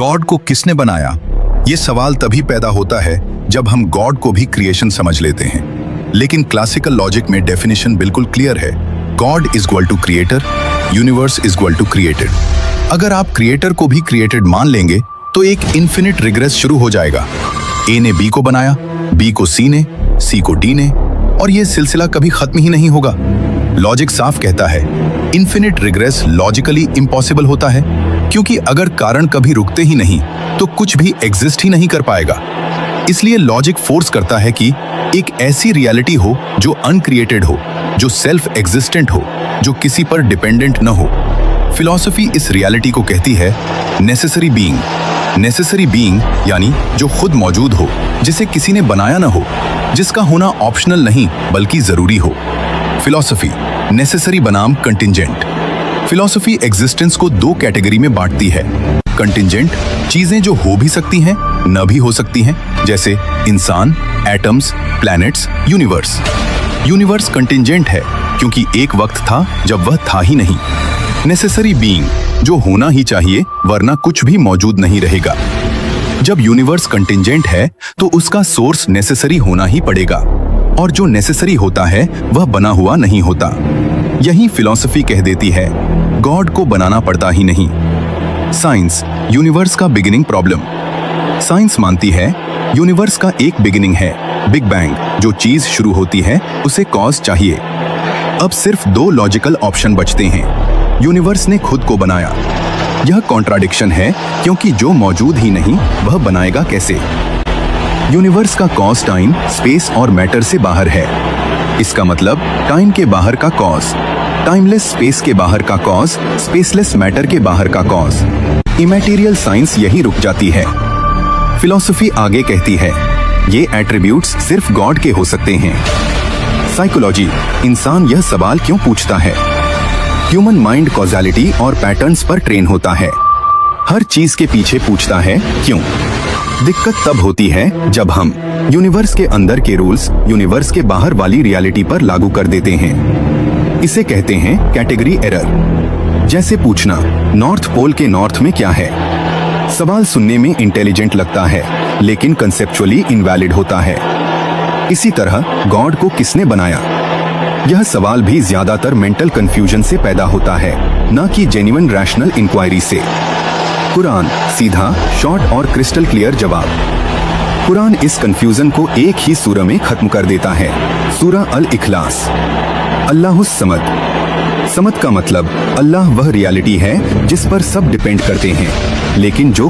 God को किसने बनाया? ये सवाल तभी पैदा होता है जब हम गॉड को भी क्रिएशन समझ लेते हैं। लेकिन क्लासिकल लॉजिक में डेफिनेशन बिल्कुल क्लियर है। God is equal to creator, universe is equal to created. अगर आप क्रिएटर को भी क्रिएटेड मान लेंगे तो एक इन्फिनिट रिग्रेस शुरू हो जाएगा। ए ने बी को बनाया, बी को सी ने, सी को डी ने, और ये सिलसिला कभी खत्म ही नहीं होगा। लॉजिक साफ कहता है इन्फिनिट रिग्रेस लॉजिकली इम्पॉसिबल होता है, क्योंकि अगर कारण कभी रुकते ही नहीं तो कुछ भी एग्जिस्ट ही नहीं कर पाएगा। इसलिए लॉजिक फोर्स करता है कि एक ऐसी रियलिटी हो जो अनक्रिएटेड हो, जो सेल्फ एग्जिस्टेंट हो, जो किसी पर डिपेंडेंट न हो। फिलॉसफी इस रियलिटी को कहती है नेसेसरी बीइंग। नेसेसरी बीइंग यानी जो खुद मौजूद हो, जिसे किसी ने बनाया न हो, जिसका होना ऑप्शनल नहीं बल्कि जरूरी हो। फिलॉसफी नेसेसरी बनाम कंटिंजेंट। फिलॉसफी एग्जिस्टेंस को दो कैटेगरी में बांटती है। कंटिंजेंट चीजें जो हो भी सकती हैं, न भी हो सकती हैं, जैसे इंसान, atoms, planets, universe. Universe contingent है क्योंकि एक वक्त था जब वह था ही नहीं। नेसेसरी बीइंग जो होना ही चाहिए वरना कुछ भी मौजूद नहीं रहेगा। जब यूनिवर्स कंटिंजेंट है तो उसका सोर्स नेसेसरी होना ही पड़ेगा, और जो नेसेसरी होता है वह बना हुआ नहीं होता। यही फिलॉसफी कह देती है गॉड को बनाना पड़ता ही नहीं। साइंस यूनिवर्स का बिगिनिंग प्रॉब्लम। साइंस मानती है यूनिवर्स का एक बिगिनिंग है, बिग बैंग। जो चीज शुरू होती है उसे कॉज चाहिए। अब सिर्फ दो लॉजिकल ऑप्शन बचते हैं। यूनिवर्स ने खुद को बनाया। यह कॉन्ट्राडिक्शन है क्योंकि जो मौजूद ही नहीं वह बनाएगा कैसे? यूनिवर्स का कॉज टाइम, स्पेस और मैटर से बाहर है। इसका मतलब टाइम के बाहर का कॉज, टाइमलेस स्पेस के बाहर का कॉज, स्पेसलेस मैटर के बाहर का कॉज। इमैटेरियल साइंस यही रुक जाती है। फिलॉसफी आगे कहती है ये एट्रीब्यूट्स सिर्फ गॉड के हो सकते हैं। साइकोलॉजी इंसान यह सवाल क्यों पूछता है? ह्यूमन माइंड कॉजालिटी और पैटर्न्स पर ट्रेन होता है। हर चीज के पीछे पूछता है क्यों। दिक्कत तब होती है जब हम यूनिवर्स के अंदर के रूल्स यूनिवर्स के बाहर वाली रियलिटी पर लागू कर देते हैं। इसे कहते हैं कैटेगरी एरर। जैसे पूछना नॉर्थ पोल के नॉर्थ में क्या है। सवाल सुनने में इंटेलिजेंट लगता है लेकिन कंसेप्चुअली इनवैलिड होता है। इसी तरह गॉड को किसने बनाया? यह सवाल भी ज्यादातर मेंटल कंफ्यूजन से पैदा होता है, न कि जेन्युइन रैशनल इंक्वायरी से। कुरान सीधा, शॉर्ट और क्रिस्टल क्लियर जवाब। कुरान इस कंफ्यूजन को एक ही सूरा में खत्म कर देता है। सूरा अल इखलास। अल्लाहुस समद। समद का मतलब अल्लाह वह रियलिटी है जिस पर सब डिपेंड करते हैं, लेकिन जो